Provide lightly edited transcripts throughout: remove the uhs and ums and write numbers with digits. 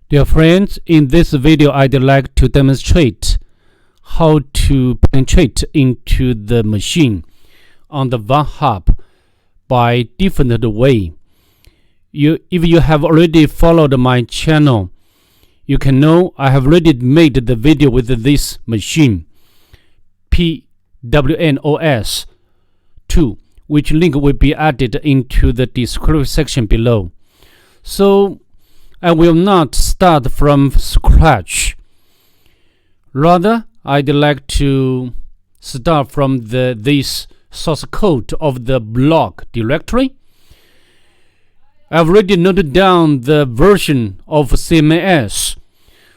Dear friends, in this video I'd like to demonstrate how to penetrate into the machine on the Vulnhub by different way. If you have already followed my channel, you can know I have already made the video with this machine, pWnOS 2, which link will be added into the description section below. So I will not start from scratch. Rather, I'd like to start from this source code of the blog directory. I've already noted down the version of CMS.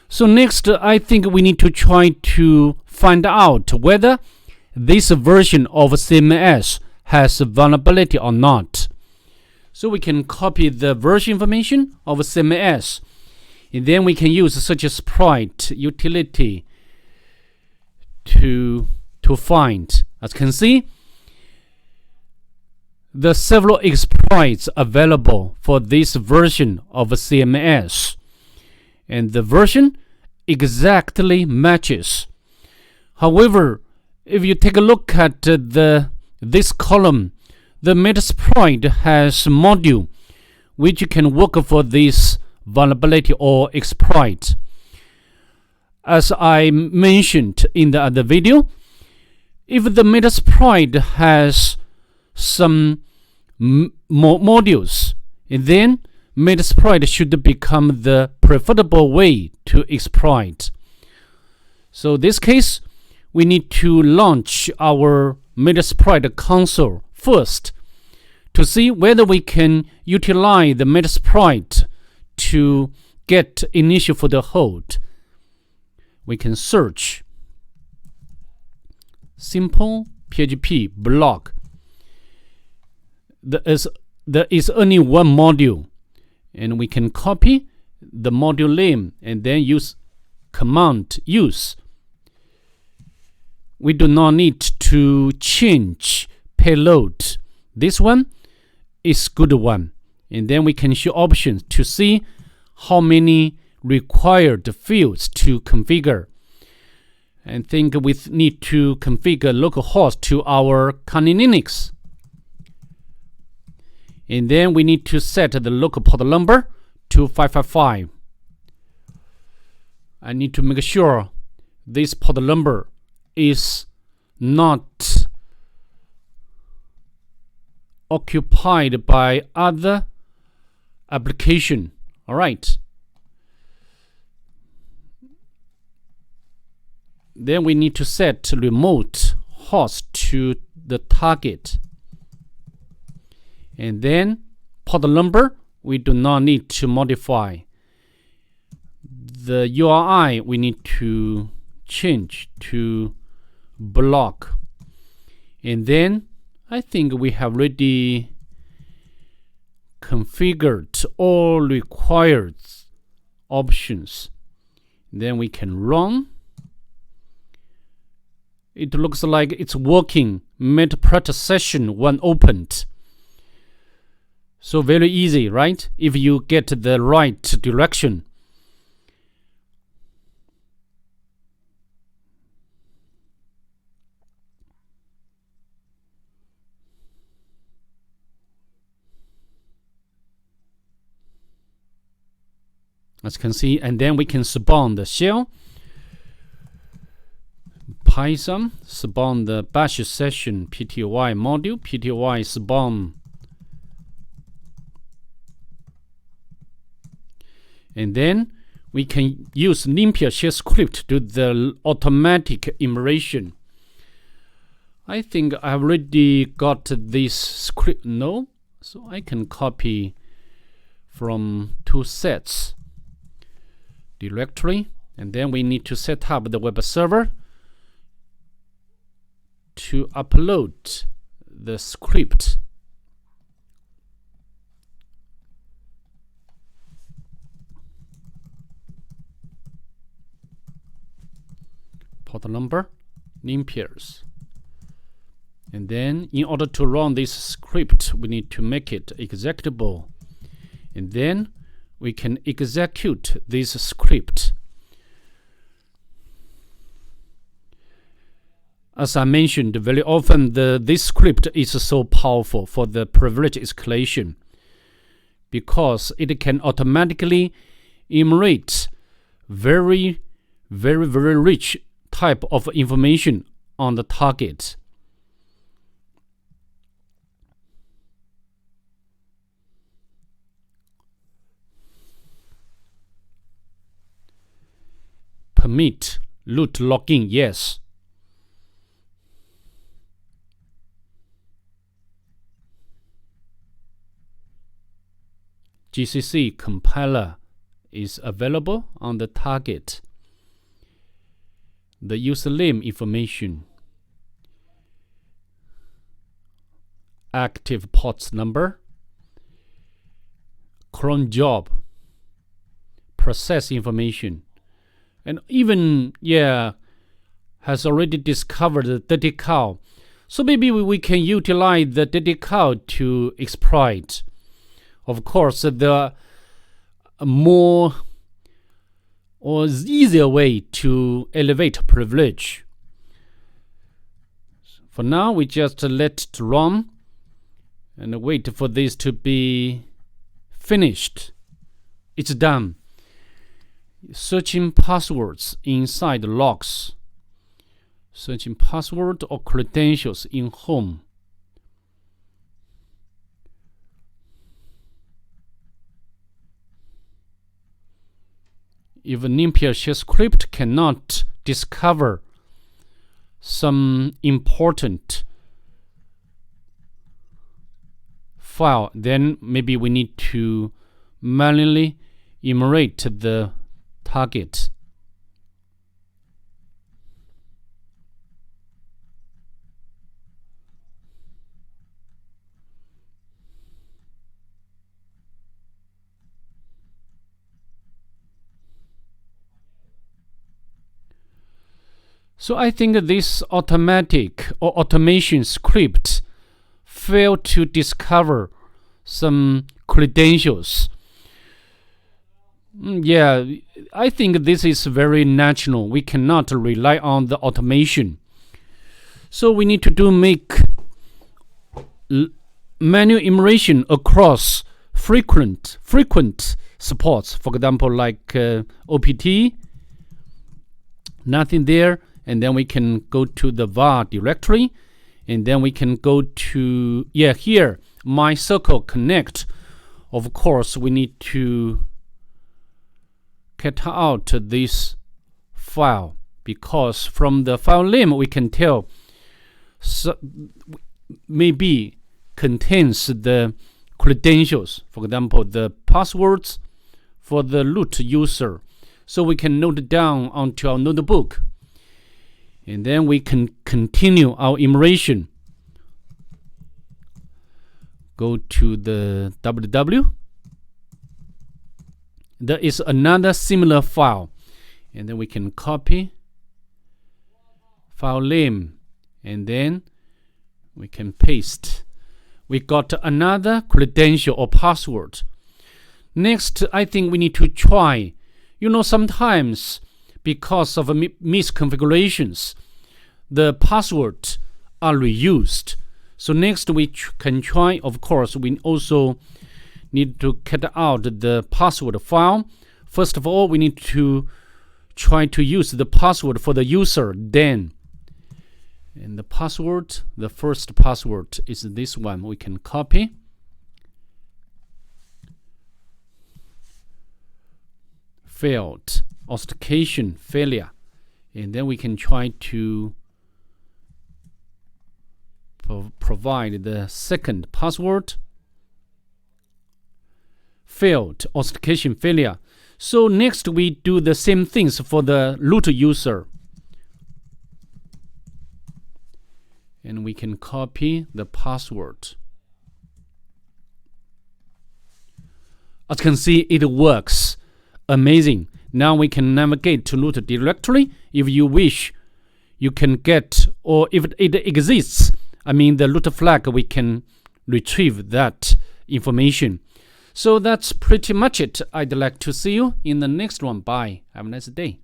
So next, I think we need to try to find out whether this version of CMS has vulnerability or not. So we can copy the version information of CMS, and then we can use such a sprite utility to find. As you can see, the several exploits available for this version of CMS, and the version exactly matches. However, if you take a look at this column, the Metasploit has a module which can work for this vulnerability or exploit. As I mentioned in the other video, if the Metasploit has some modules, then Metasploit should become the preferable way to exploit. So in this case, we need to launch our Metasploit console first to see whether we can utilize the Metasploit to get initial foothold. We can search simple PHP blog. There is only one module, and we can copy the module name and then use command use. We do not need to change payload. This one is good one, and then we can show options to see how many required fields to configure. And think we need to configure localhost to our Kali Linux, and then we need to set the local port number to 555. I need to make sure this port number is not occupied by other application. All right. Then we need to set remote host to the target. And then port number, we do not need to modify. The URI we need to change to block. And then I think we have already configured all required options. Then we can run. It looks like it's working. Metasploit session 1 opened. So very easy, right? If you get the right direction. As you can see, and then we can spawn the shell. Python spawn the bash session pty module, pty spawn. And then we can use limpia shell script to do the automatic immersion. I think I've already got this script. No, so I can copy from 2 sets directory, and then we need to set up the web server to upload the script. Port number, limpias. And then in order to run this script, we need to make it executable. And then we can execute this script. As I mentioned, very often this script is so powerful for the privilege escalation because it can automatically enumerate very rich type of information on the target. Permit root login, yes. GCC compiler is available on the target. The username information, active ports number, cron job, process information, and even has already discovered the dirty cow. So maybe we can utilize the dirty cow to exploit. Of course, there are more or easier way to elevate privilege. For now, we just let it run and wait for this to be finished. It's done. Searching passwords inside logs. Searching password or credentials in home. If a NumPy shell script cannot discover some important file, then maybe we need to manually enumerate the target. So I think this automatic or automation script failed to discover some credentials. I think this is very natural. We cannot rely on the automation. So we need to make manual enumeration across frequent supports. For example, like OPT, nothing there. And then we can go to the var directory, and then we can go to here my circle connect. Of course, we need to cut out this file because from the file name we can tell maybe contains the credentials. For example, the passwords for the root user. So we can note it down onto our notebook. And then we can continue our enumeration. Go to the www. There is another similar file. And then we can copy file name. And then we can paste. We got another credential or password. Next, I think we need to try. Sometimes because of misconfigurations, the passwords are reused. So next we can try, of course, we also need to cut out the password file. First of all, we need to try to use the password for the user then. And the password, the first password is this one. We can copy. Failed. Authentication failure. And then we can try to provide the second password. Failed. Authentication failure. So next we do the same things for the root user. And we can copy the password. As you can see, it works. Amazing. Now we can navigate to root directory. If you wish, you can get, or if it exists, the root flag, we can retrieve that information. So that's pretty much it. I'd like to see you in the next one. Bye. Have a nice day.